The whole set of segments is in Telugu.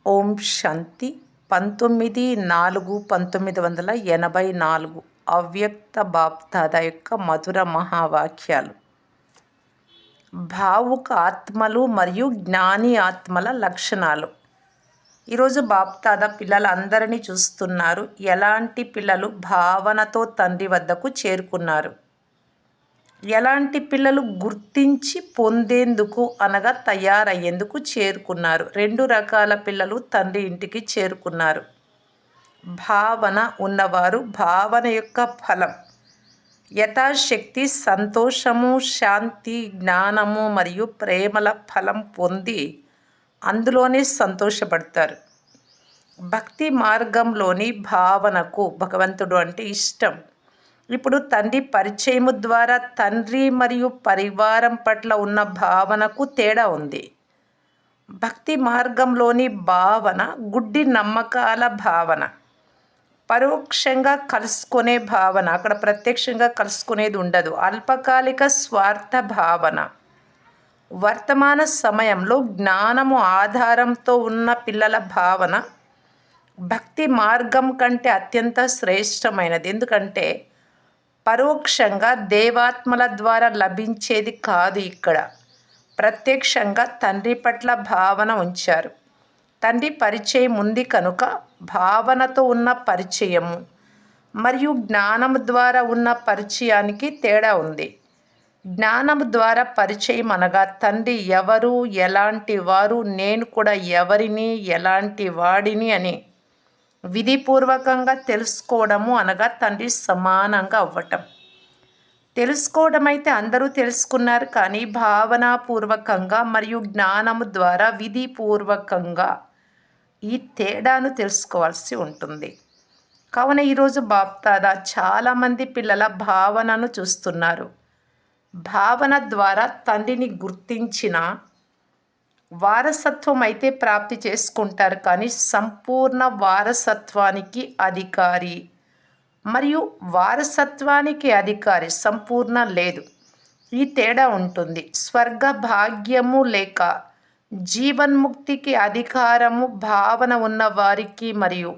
ఓం శాంతి 19/4/1984 అవ్యక్త బాప్దాదా యొక్క మధుర మహావాక్యాలు. భావుక ఆత్మలు మరియు జ్ఞాని ఆత్మల లక్షణాలు. ఈరోజు బాప్దాదా పిల్లలందరినీ చూస్తున్నారు. ఎలాంటి పిల్లలు భావనతో తండ్రి వద్దకు చేరుకున్నారు, ఎలాంటి పిల్లలు గుర్తించి పొందేందుకు అనగా తయారయ్యేందుకు చేరుకున్నారు. 2 రకాల పిల్లలు తండ్రి ఇంటికి చేరుకున్నారు. భావన ఉన్నవారు భావన యొక్క ఫలం యథాశక్తి సంతోషము, శాంతి, జ్ఞానము మరియు ప్రేమల ఫలం పొంది అందులోనే సంతోషపడతారు. భక్తి మార్గంలోని భావనకు భగవంతుడు అంటే ఇష్టం. ఇప్పుడు తండ్రి పరిచయము ద్వారా తండ్రి మరియు పరివారం పట్ల ఉన్న భావనకు తేడా ఉంది. భక్తి మార్గంలోని భావన గుడ్డి నమ్మకాల భావన, పరోక్షంగా కలుసుకునే భావన. అక్కడ ప్రత్యక్షంగా కలుసుకునేది ఉండదు. అల్పకాలిక స్వార్థ భావన. వర్తమాన సమయంలో జ్ఞానము ఆధారంతో ఉన్న పిల్లల భావన భక్తి మార్గం కంటే అత్యంత శ్రేష్టమైనది. ఎందుకంటే పరోక్షంగా దేవాత్మల ద్వారా లభించేది కాదు. ఇక్కడ ప్రత్యక్షంగా తండ్రి పట్ల భావన ఉంచారు. తండ్రి పరిచయం ఉంది కనుక భావనతో ఉన్న పరిచయము మరియు జ్ఞానము ద్వారా ఉన్న పరిచయానికి తేడా ఉంది. జ్ఞానము ద్వారా పరిచయం అనగా తండ్రి ఎవరు, ఎలాంటి వారు, నేను కూడా ఎవరిని, ఎలాంటి వాడిని అని విధిపూర్వకంగా తెలుసుకోవడము అనగా తండ్రి సమానంగా అవ్వటం. తెలుసుకోవడం అయితే అందరూ తెలుసుకున్నారు, కానీ భావనాపూర్వకంగా మరియు జ్ఞానము ద్వారా విధిపూర్వకంగా ఈ తేడాను తెలుసుకోవాల్సి ఉంటుంది. కావున ఈరోజు బాప్దాదా చాలామంది పిల్లల భావనను చూస్తున్నారు. భావన ద్వారా తండ్రిని గుర్తించిన వారసత్వం అయితే ప్రాప్తి చేసుకుంటారు, కానీ సంపూర్ణ వారసత్వానికి అధికారి మరియు వారసత్వానికి అధికారి సంపూర్ణ లేదు. ఈ తేడా ఉంటుంది. స్వర్గ భాగ్యము లేక జీవన్ముక్తికి అధికారము భావన ఉన్నవారికి మరియు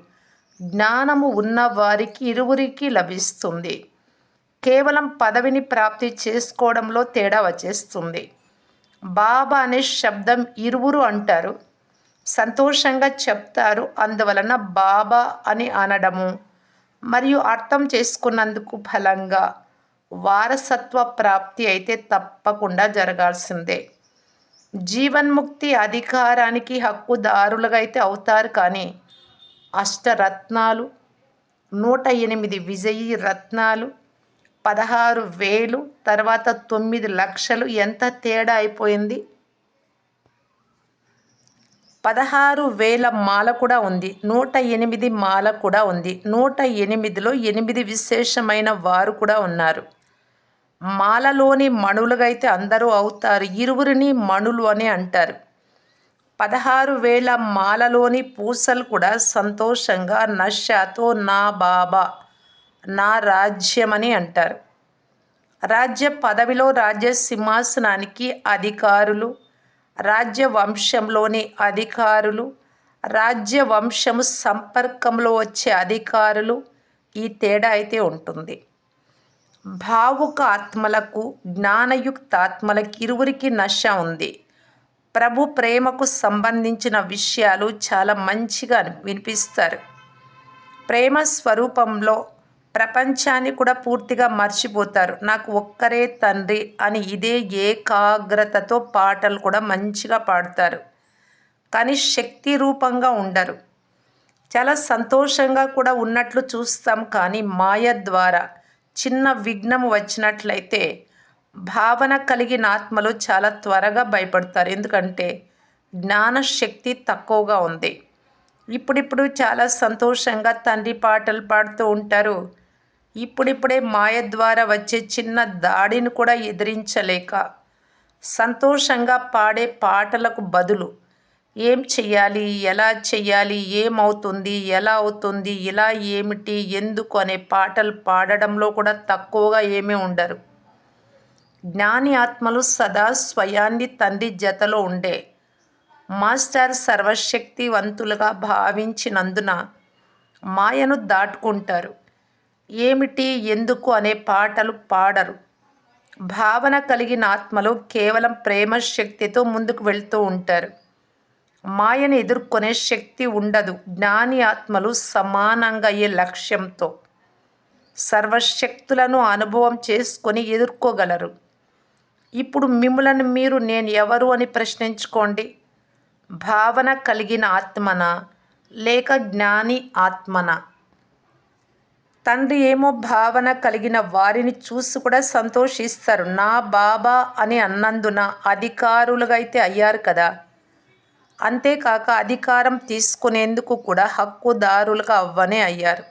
జ్ఞానము ఉన్నవారికి ఇరువురికి లభిస్తుంది. కేవలం పదవిని ప్రాప్తి చేసుకోవడంలో తేడా వచ్చేస్తుంది. బాబా అనే శబ్దం ఇరువురు అంటారు, సంతోషంగా చెప్తారు. అందువలన బాబా అని అనడము మరియు అర్థం చేసుకున్నందుకు ఫలంగా వారసత్వ ప్రాప్తి అయితే తప్పకుండా జరగాల్సిందే. జీవన్ముక్తి అధికారానికి హక్కుదారులుగా అయితే అవుతారు, కానీ అష్టరత్నాలు, 108 విజయీ రత్నాలు, 16,000 తర్వాత 9 లక్షలు ఎంత తేడా అయిపోయింది. 16,000 మాల కూడా ఉంది, 108 మాల కూడా ఉంది. 108లో 8 విశేషమైన వారు కూడా ఉన్నారు. మాలలోని మణులుగా అయితే అందరూ అవుతారు. ఇరువురిని మణులు అని అంటారు. 16,000 మాలలోని పూసలు కూడా సంతోషంగా నషాతో నా బాబా, నా రాజ్యమని అంటారు. రాజ్య పదవిలో రాజ్య సింహాసనానికి అధికారులు, రాజ్య వంశంలోని అధికారులు, రాజ్య వంశము సంపర్కంలో వచ్చే అధికారులు, ఈ తేడా అయితే ఉంటుంది. భావుక ఆత్మలకు జ్ఞానయుక్త ఆత్మలకు ఇరువురికి నష ఉంది. ప్రభు ప్రేమకు సంబంధించిన విషయాలు చాలా మంచిగా వినిపిస్తారు. ప్రేమ స్వరూపంలో ప్రపంచాన్ని కూడా పూర్తిగా మర్చిపోతారు. నాకు ఒక్కరే తండ్రి అని ఇదే ఏకాగ్రతతో పాటలు కూడా మంచిగా పాడతారు, కానీ శక్తి రూపంగా ఉండరు. చాలా సంతోషంగా కూడా ఉన్నట్లు చూస్తాం, కానీ మాయ ద్వారా చిన్న విఘ్నం వచ్చినట్లయితే భావన కలిగిన ఆత్మలు చాలా త్వరగా భయపడతారు. ఎందుకంటే జ్ఞానశక్తి తక్కువగా ఉంది. ఇప్పుడిప్పుడు చాలా సంతోషంగా తండ్రి పాటలు పాడుతూ ఉంటారు. ఇప్పుడిప్పుడే మాయ ద్వారా వచ్చే చిన్న దాడిని కూడా ఎదిరించలేక సంతోషంగా పాడే పాటలకు బదులు ఏం చెయ్యాలి, ఎలా చెయ్యాలి, ఏమవుతుంది, ఎలా అవుతుంది, ఇలా ఏమిటి, ఎందుకు అనే పాటలు పాడడంలో కూడా తక్కువగా ఏమీ ఉండరు. జ్ఞాని ఆత్మలు సదా స్వయాన్ని తండ్రి జతలో ఉండే మాస్టర్ సర్వశక్తివంతులుగా భావించినందున మాయను దాటుకుంటారు. ఏమిటి, ఎందుకు అనే పాటలు పాడరు. భావన కలిగిన ఆత్మలు కేవలం ప్రేమ శక్తితో ముందుకు వెళ్తూ ఉంటారు. మాయను ఎదుర్కొనే శక్తి ఉండదు. జ్ఞాని ఆత్మలు సమానంగా అయ్యే లక్ష్యంతో సర్వశక్తులను అనుభవం చేసుకొని ఎదుర్కోగలరు. ఇప్పుడు మిమ్ములను మీరు నేను ఎవరు అని ప్రశ్నించుకోండి. భావన కలిగిన ఆత్మనా లేక జ్ఞాని ఆత్మనా? తండ్రి ఏమో భావన కలిగిన వారిని చూసి కూడా సంతోషిస్తారు. నా బాబా అని అన్నందున అధికారులుగా అయితే అయ్యారు కదా. అంతేకాక అధికారం తీసుకునేందుకు కూడా హక్కుదారులుగా అవ్వనే అయ్యారు.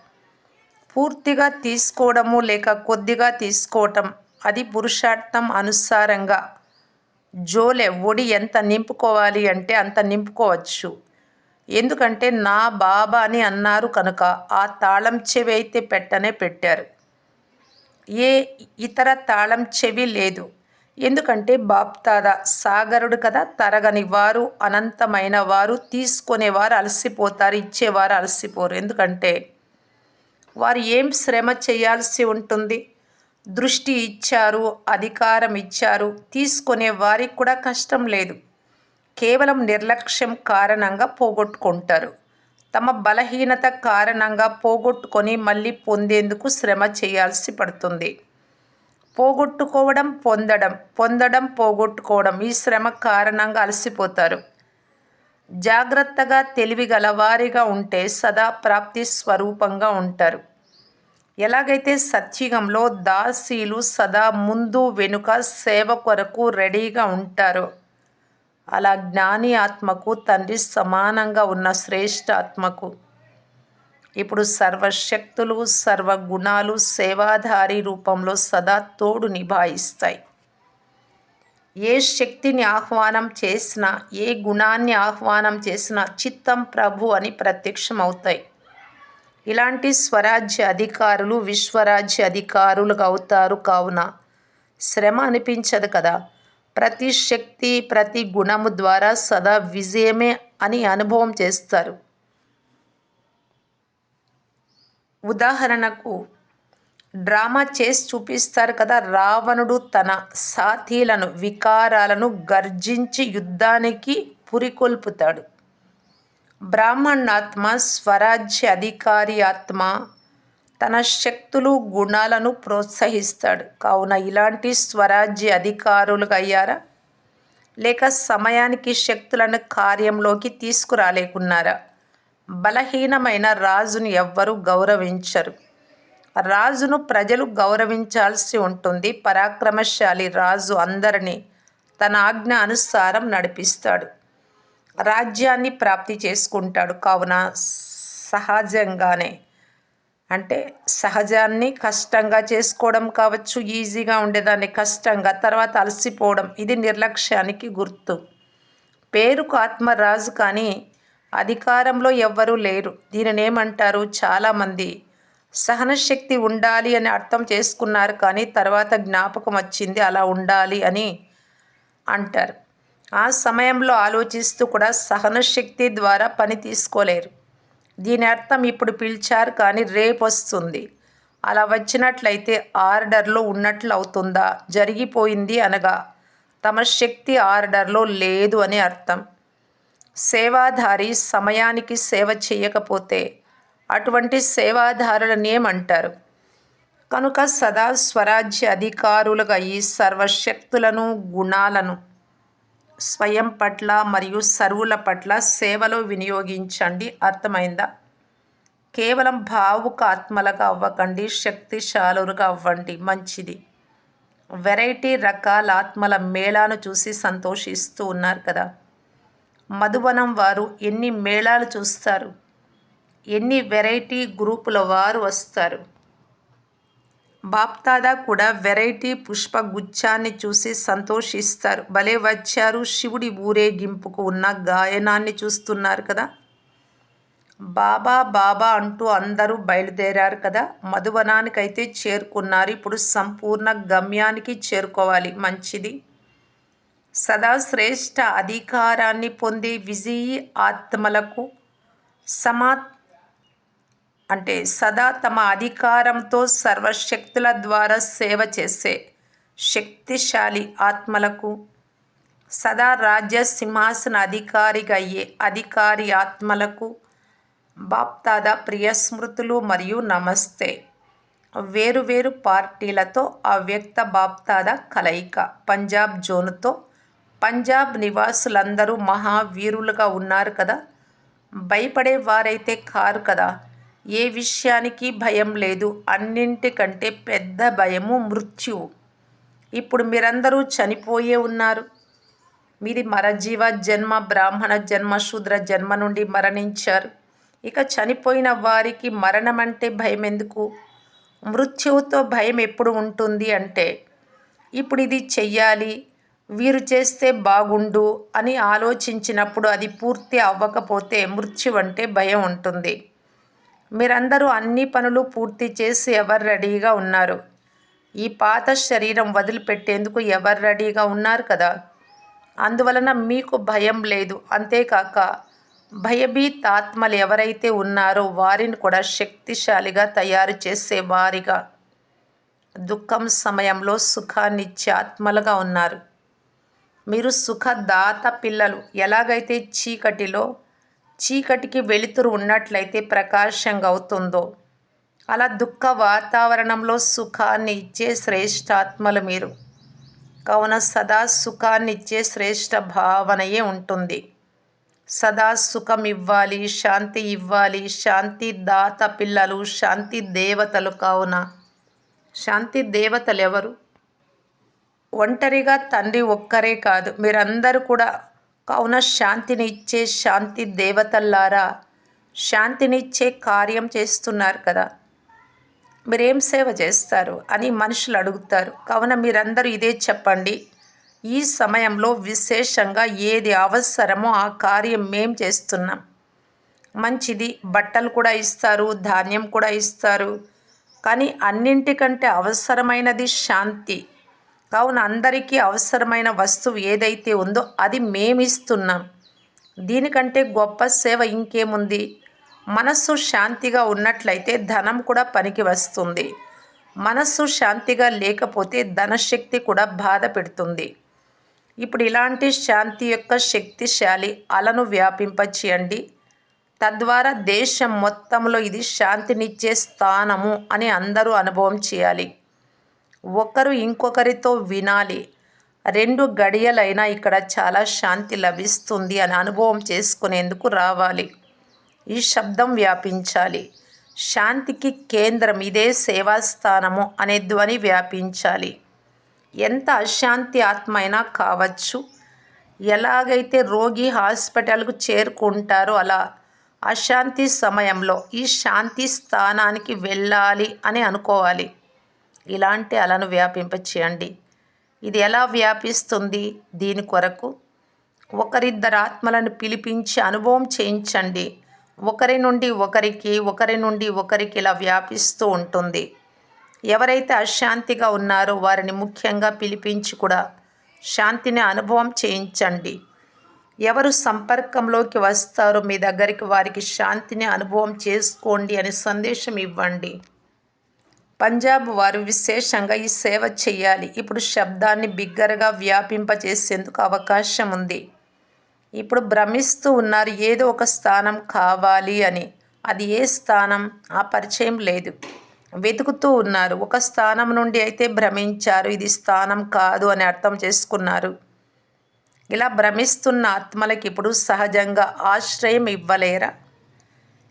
పూర్తిగా తీసుకోవడము లేక కొద్దిగా తీసుకోవటం అది పురుషార్థం అనుసారంగా జోలె ఒడి ఎంత నింపుకోవాలి అంటే అంత నింపుకోవచ్చు. ఎందుకంటే నా బాబా అని అన్నారు కనుక ఆ తాళం చెవి అయితే పెట్టనే పెట్టారు. ఏ ఇతర తాళం చెవి లేదు. ఎందుకంటే బాప్దాదా సాగరుడు కదా, తరగని వారు, అనంతమైన వారు. తీసుకునేవారు అలసిపోతారు, ఇచ్చేవారు అలసిపోరు. ఎందుకంటే వారు ఏం శ్రమ చేయాల్సి ఉంటుంది? దృష్టి ఇచ్చారు, అధికారం ఇచ్చారు, తీసుకునే వారికి కూడా కష్టం లేదు. కేవలం నిర్లక్ష్యం కారణంగా పోగొట్టుకుంటారు. తమ బలహీనత కారణంగా పోగొట్టుకొని మళ్ళీ పొందేందుకు శ్రమ చేయాల్సి పడుతుంది. పోగొట్టుకోవడం, పొందడం, పొందడం, పోగొట్టుకోవడం, ఈ శ్రమ కారణంగా అలసిపోతారు. జాగ్రత్తగా తెలివి గలవారిగా ఉంటే సదా ప్రాప్తి స్వరూపంగా ఉంటారు. ఎలాగైతే సత్యుగంలో దాసీలు సదా ముందు వెనుక సేవ కొరకు రెడీగా ఉంటారో అలా జ్ఞాని ఆత్మకు తండ్రి సమానంగా ఉన్న శ్రేష్ఠ ఆత్మకు ఇప్పుడు సర్వశక్తులు, సర్వగుణాలు సేవాధారి రూపంలో సదా తోడు నిభాయిస్తాయి. ఏ శక్తిని ఆహ్వానం చేసినా, ఏ గుణాన్ని ఆహ్వానం చేసినా చిత్తం ప్రభు అని ప్రత్యక్షమవుతాయి. ఇలాంటి స్వరాజ్య అధికారులు విశ్వరాజ్య అధికారులుగా అవుతారు. కావున శ్రమ అనిపించదు కదా. ప్రతి శక్తి, ప్రతి గుణము ద్వారా సదా విజయమే అని అనుభవం చేస్తారు. ఉదాహరణకు డ్రామా చేసి చూపిస్తారు కదా. రావణుడు తన సాథీలను, వికారాలను గర్జించి యుద్ధానికి పురికొల్పుతాడు. బ్రాహ్మణాత్మ, స్వరాజ్య అధికారి ఆత్మ తన శక్తులు, గుణాలను ప్రోత్సహిస్తాడు. కావున ఇలాంటి స్వరాజ్య అధికారులుగా అయ్యారా లేక సమయానికి శక్తులను కార్యంలోకి తీసుకురాలేకున్నారా? బలహీనమైన రాజును ఎవ్వరూ గౌరవించరు. రాజును ప్రజలు గౌరవించాల్సి ఉంటుంది. పరాక్రమశాలి రాజు అందరినీ తన ఆజ్ఞ అనుసారం నడిపిస్తాడు. రాజ్యాన్ని ప్రాప్తి చేసుకుంటాడు. కావున సహజంగానే అంటే సహజాన్ని కష్టంగా చేసుకోవడం కావచ్చు, ఈజీగా ఉండేదాన్ని కష్టంగా, తర్వాత అలసిపోవడం, ఇది నిర్లక్ష్యానికి గుర్తు. పేరుకు ఆత్మరాజు కానీ అధికారంలో ఎవ్వరూ లేరు. దీనినేమంటారు? చాలామంది సహనశక్తి ఉండాలి అని అర్థం చేసుకున్నారు కానీ తర్వాత జ్ఞాపకం వచ్చింది అలా ఉండాలి అని అంటారు. ఆ సమయంలో ఆలోచిస్తూ కూడా సహనశక్తి ద్వారా పని తీసుకోలేరు. దీని అర్థం ఇప్పుడు పిలిచారు కానీ రేపు వస్తుంది, అలా వచ్చినట్లయితే ఆర్డర్లో ఉన్నట్లు అవుతుందా? జరిగిపోయింది అనగా తమ శక్తి ఆర్డర్లో లేదు అని అర్థం. సేవాధారి సమయానికి సేవ చేయకపోతే అటువంటి సేవాధారులను ఏమంటారు? కనుక సదా స్వరాజ్య అధికారులుగా ఈ సర్వశక్తులను, గుణాలను స్వయం పట్ల మరియు సర్వుల పట్ల సేవలో వినియోగించండి. అర్థమైందా? కేవలం భావుక ఆత్మలుగా అవ్వకండి, శక్తిశాలులుగా అవ్వండి. మంచిది. వెరైటీ రకాల ఆత్మల మేళాను చూసి సంతోషిస్తూ ఉన్నారు కదా. మధువనం వారు ఎన్ని మేళాలు చూస్తారు, ఎన్ని వెరైటీ గ్రూపుల వారు వస్తారు. బాప్దాదా కూడా వెరైటీ పుష్పగుచ్చాన్ని చూసి సంతోషిస్తారు. భలే వచ్చారు, శివుడి ఊరేగింపుకు ఉన్న గాయనాన్ని చూస్తున్నారు కదా. బాబా బాబా అంటూ అందరూ బయలుదేరారు కదా. మధువనానికైతే చేరుకున్నారు. ఇప్పుడు సంపూర్ణ గమ్యానికి చేరుకోవాలి. మంచిది. సదా శ్రేష్ఠ అధికారాన్ని పొందే విజయీ ఆత్మలకు సమా సదా తమ అధికారంతో సర్వశక్తుల ద్వారా సేవ చేసే శక్తిశాలి ఆత్మలకు, సదా రాజ్య సింహాసన అధికారిగా అయ్యే అధికారి ఆత్మలకు బాప్దాదా ప్రియ స్మృతులు మరియు నమస్తే. వేరువేరు పార్టీలతో అవ్యక్త బాప్దాదా కలయిక. పంజాబ్ జోనుతో పంజాబ్ నివాసులందరూ మహావీరులుగా ఉన్నారు కదా, భయపడే వారైతే కారు కదా. ఏ విషయానికి భయం లేదు. అన్నింటికంటే పెద్ద భయము మృత్యువు. ఇప్పుడు మీరందరూ చనిపోయే ఉన్నారు. మీది మరజీవ జన్మ, బ్రాహ్మణ జన్మ, శూద్ర జన్మ నుండి మరణించారు. ఇక చనిపోయిన వారికి మరణం అంటే భయం ఎందుకు? మృత్యువుతో భయం ఎప్పుడు ఉంటుంది అంటే, ఇప్పుడు ఇది చెయ్యాలి, వీరు చేస్తే బాగుండు అని ఆలోచించినప్పుడు అది పూర్తి అవ్వకపోతే మృత్యువు అంటే భయం ఉంటుంది. మీరందరూ అన్ని పనులు పూర్తి చేసి ఎవరు రెడీగా ఉన్నారు? ఈ పాత శరీరం వదిలిపెట్టేందుకు ఎవరు రెడీగా ఉన్నారు కదా. అందువలన మీకు భయం లేదు. అంతేకాక భయభీతాత్మలు ఎవరైతే ఉన్నారో వారిని కూడా శక్తిశాలిగా తయారు చేసే వారిగా, దుఃఖం సమయంలో సుఖాన్నిచ్చే ఆత్మలుగా ఉన్నారు. మీరు సుఖదాత పిల్లలు. ఎలాగైతే చీకటికి వెలుతురు ఉన్నట్లయితే ప్రకాశంగా అవుతుందో, అలా దుఃఖ వాతావరణంలో సుఖాన్ని ఇచ్చే శ్రేష్ఠాత్మలు మీరు. కావున సదా సుఖాన్ని ఇచ్చే శ్రేష్ఠ భావనయే ఉంటుంది. సదా సుఖం ఇవ్వాలి, శాంతి ఇవ్వాలి. శాంతి దాత పిల్లలు, శాంతి దేవతలు. కావున శాంతి దేవతలు ఎవరు? ఒంటరిగా తండ్రి ఒక్కరే కాదు, మీరందరూ కూడా. కావున శాంతిని ఇచ్చే శాంతి దేవతల్లారా, శాంతినిచ్చే కార్యం చేస్తున్నారు కదా. మీరేం సేవ చేస్తారు అని మనుషులు అడుగుతారు. కావున మీరందరూ ఇదే చెప్పండి. ఈ సమయంలో విశేషంగా ఏది అవసరమో ఆ కార్యం మేం చేస్తున్నాం. మంచిది, బట్టలు కూడా ఇస్తారు, ధాన్యం కూడా ఇస్తారు. కానీ అన్నింటికంటే అవసరమైనది శాంతి. కావున అందరికీ అవసరమైన వస్తువు ఏదైతే ఉందో అది మేమిస్తున్నాం. దీనికంటే గొప్ప సేవ ఇంకేముంది? మనస్సు శాంతిగా ఉన్నట్లయితే ధనం కూడా పనికి వస్తుంది. మనస్సు శాంతిగా లేకపోతే ధనశక్తి కూడా బాధ పెడుతుంది. ఇప్పుడు ఇలాంటి శాంతి యొక్క శక్తిశాలి అలను వ్యాపింపచేయండి. తద్వారా దేశం మొత్తంలో ఇది శాంతినిచ్చే స్థానము అని అందరూ అనుభవం చేయాలి. ఒకరు ఇంకొకరితో వినాలి. 2 గడియలైనా ఇక్కడ చాలా శాంతి లభిస్తుంది అని అనుభవం చేసుకునేందుకు రావాలి. ఈ శబ్దం వ్యాపించాలి. శాంతికి కేంద్రం ఇదే సేవాస్థానము అనే ధ్వని వ్యాపించాలి. ఎంత అశాంతి ఆత్మ అయినా కావచ్చు. ఎలాగైతే రోగి హాస్పిటల్కు చేరుకుంటారో అలా అశాంతి సమయంలో ఈ శాంతి స్థానానికి వెళ్ళాలి అని అనుకోవాలి. ఇలాంటి అలను వ్యాపింపచేయండి. ఇది ఎలా వ్యాపిస్తుంది? దీని కొరకు ఒకరిద్దరు ఆత్మలను పిలిపించి అనుభవం చేయించండి. ఒకరి నుండి ఒకరికి ఇలా వ్యాపిస్తూ ఉంటుంది. ఎవరైతే అశాంతిగా ఉన్నారో వారిని ముఖ్యంగా పిలిపించి కూడా శాంతిని అనుభవం చేయించండి. ఎవరు సంపర్కంలోకి వస్తారో మీ దగ్గరికి వారికి శాంతిని అనుభవం చేసుకోండి అని సందేశం ఇవ్వండి. పంజాబ్ వారు విశేషంగా ఈ సేవ చేయాలి. ఇప్పుడు శబ్దాన్ని బిగ్గరగా వ్యాపింపచేసేందుకు అవకాశం ఉంది. ఇప్పుడు భ్రమిస్తూ ఉన్నారు ఏదో ఒక స్థానం కావాలి అని. అది ఏ స్థానం? ఆ పరిచయం లేదు. వెతుకుతూ ఉన్నారు. ఒక స్థానం నుండి అయితే భ్రమించారు, ఇది స్థానం కాదు అని అర్థం చేసుకున్నారు. ఇలా భ్రమిస్తున్న ఆత్మలకి ఇప్పుడు సహజంగా ఆశ్రయం ఇవ్వలేరా?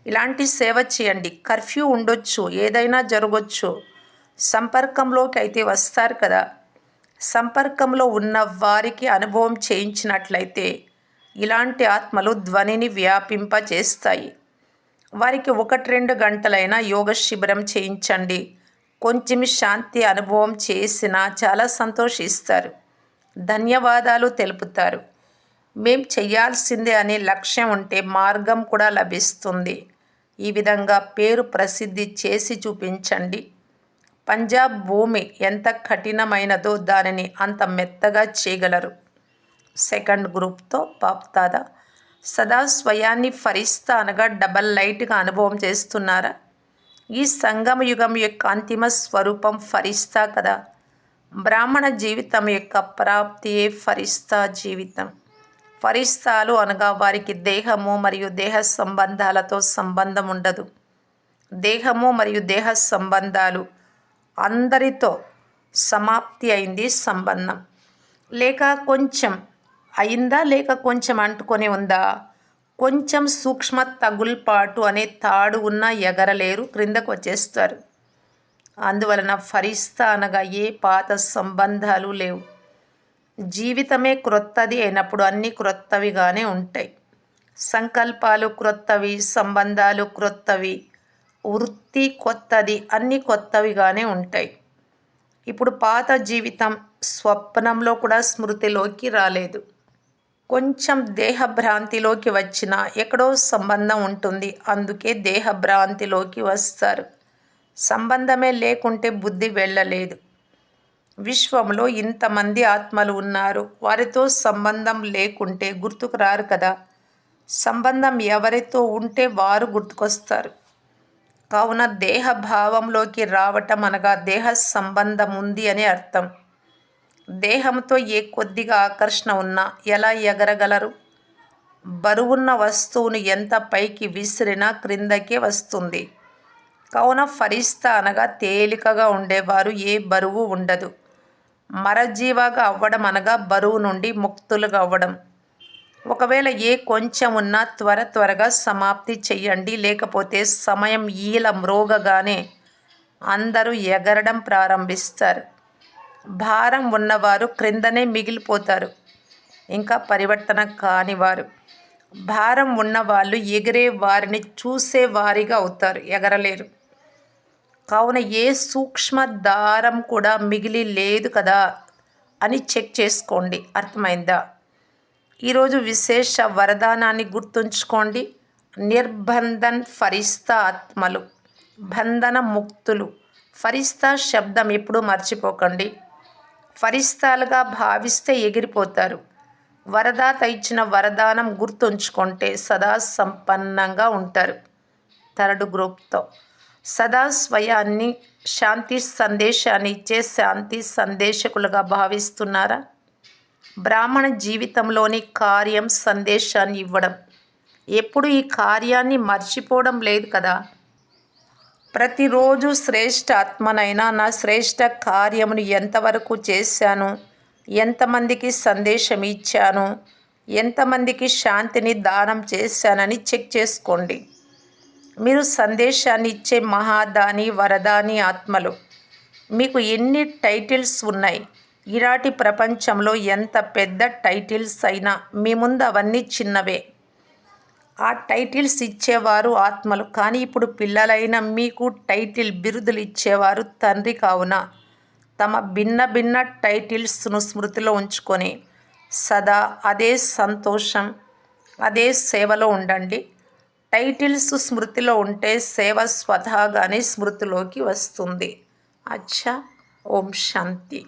ఇలాంటి సేవ చేయండి. కర్ఫ్యూ ఉండొచ్చు, ఏదైనా జరగవచ్చు. సంపర్కంలోకి అయితే వస్తారు కదా. సంపర్కంలో ఉన్న వారికి అనుభవం చేయించినట్లయితే ఇలాంటి ఆత్మలు ధ్వనిని వ్యాపింపచేస్తాయి. వారికి 1-2 గంటలైనా యోగ శిబిరం చేయించండి. కొంచెం శాంతి అనుభవం చేసినా చాలా సంతోషిస్తారు. ధన్యవాదాలు తెలుపుతారు. మేం చెయ్యాల్సిందే అనే లక్ష్యం ఉంటే మార్గం కూడా లభిస్తుంది. ఈ విధంగా పేరు ప్రసిద్ధి చేసి చూపించండి. పంజాబ్ భూమి ఎంత కఠినమైనదో దానిని అంత మెత్తగా చేయగలరు. సెకండ్ గ్రూప్తో బాప్దాదా సదా స్వయాన్ని ఫరిస్తా అనగా డబల్ లైట్గా అనుభవం చేస్తున్నారా? ఈ సంగమ యుగం యొక్క అంతిమ స్వరూపం ఫరిస్తా కదా. బ్రాహ్మణ జీవితం యొక్క ప్రాప్తియే ఫరిస్తా జీవితం. ఫరిస్తాలు అనగా వారికి దేహము మరియు దేహ సంబంధాలతో సంబంధం ఉండదు. దేహము మరియు దేహ సంబంధాలు అందరితో సమాప్తి అయింది సంబంధం. లేక కొంచెం అయిందా, లేక కొంచెం అంటుకొని ఉందా? కొంచెం సూక్ష్మ తగుల్పాటు అనే తాడు ఉన్నా ఎగరలేరు, క్రిందకు వచ్చేస్తారు. అందువలన ఫరిస్తా అనగా ఏ పాత సంబంధాలు లేవు. జీవితమే క్రొత్తది అయినప్పుడు అన్నీ క్రొత్తవిగానే ఉంటాయి. సంకల్పాలు క్రొత్తవి, సంబంధాలు క్రొత్తవి, వృత్తి కొత్తది, అన్నీ కొత్తవిగానే ఉంటాయి. ఇప్పుడు పాత జీవితం స్వప్నంలో కూడా స్మృతిలోకి రాలేదు. కొంచెం దేహభ్రాంతిలోకి వచ్చినా ఎక్కడో సంబంధం ఉంటుంది, అందుకే దేహభ్రాంతిలోకి వస్తారు. సంబంధమే లేకుంటే బుద్ధి వెళ్ళలేదు. విశ్వంలో ఇంతమంది ఆత్మలు ఉన్నారు, వారితో సంబంధం లేకుంటే గుర్తుకు రారు కదా. సంబంధం ఎవరితో ఉంటే వారు గుర్తుకొస్తారు. కావున దేహభావంలోకి రావటం అనగా దేహ సంబంధం ఉంది అని అర్థం. దేహంతో ఏ కొద్దిగా ఆకర్షణ ఉన్నా ఎలా ఎగరగలరు? బరువున్న వస్తువును ఎంత పైకి విసిరినా క్రిందకే వస్తుంది. కావున ఫరిస్తా అనగా తేలికగా ఉండేవారు, ఏ బరువు ఉండదు. మరజీవాగా అవ్వడం అనగా బరువు నుండి ముక్తులుగా అవ్వడం. ఒకవేళ ఏ కొంచెం ఉన్నా త్వరగా సమాప్తి చెయ్యండి, లేకపోతే సమయం ఈల మ్రోగగానే అందరూ ఎగరడం ప్రారంభిస్తారు. భారం ఉన్నవారు క్రిందనే మిగిలిపోతారు, ఇంకా పరివర్తన కానివారు. భారం ఉన్నవాళ్ళు ఎగిరే వారిని చూసే వారిగా అవుతారు, ఎగరలేరు. కావున ఏ సూక్ష్మ దారం కూడా మిగిలి లేదు కదా అని చెక్ చేసుకోండి. అర్థమైందా? ఈరోజు విశేష వరదానాన్ని గుర్తుంచుకోండి. నిర్బంధన్ ఫరిస్తా ఆత్మలు, బంధన ముక్తులు. ఫరిస్తా శబ్దం ఎప్పుడూ మర్చిపోకండి. ఫరిస్తాలుగా భావిస్తే ఎగిరిపోతారు. వరదాత ఇచ్చిన వరదానం గుర్తుంచుకుంటే సదా సంపన్నంగా ఉంటారు. థర్డ్ గ్రూప్తో సదా స్వయాన్ని శాంతి సందేశాన్ని ఇచ్చే శాంతి సందేశకులుగా భావిస్తున్నారా? బ్రాహ్మణ జీవితంలోని కార్యం సందేశాన్ని ఇవ్వడం. ఎప్పుడు ఈ కార్యాన్ని మర్చిపోవడం లేదు కదా. ప్రతిరోజు శ్రేష్ఠ ఆత్మనైనా నా శ్రేష్ఠ కార్యమును ఎంతవరకు చేశాను, ఎంతమందికి సందేశం ఇచ్చాను, ఎంతమందికి శాంతిని దానం చేశానని చెక్ చేసుకోండి. మీరు సందేశాన్ని ఇచ్చే మహాదాని వరదాని ఆత్మలు. మీకు ఎన్ని టైటిల్స్ ఉన్నాయి? ఈనాటి ప్రపంచంలో ఎంత పెద్ద టైటిల్స్ అయినా మీ ముందు అవన్నీ చిన్నవే. ఆ టైటిల్స్ ఇచ్చేవారు ఆత్మలు, కానీ ఇప్పుడు పిల్లలైన మీకు టైటిల్ బిరుదులు ఇచ్చేవారు తండ్రి. కావున తమ భిన్న భిన్న టైటిల్స్ను స్మృతిలో ఉంచుకొని సదా అదే సంతోషం, అదే సేవలో ఉండండి. టైటిల్స్ స్మృతిలో ఉంటే సేవ స్వతహాగానే స్మృతిలోకి వస్తుంది. అచ్చా, ఓం శాంతి.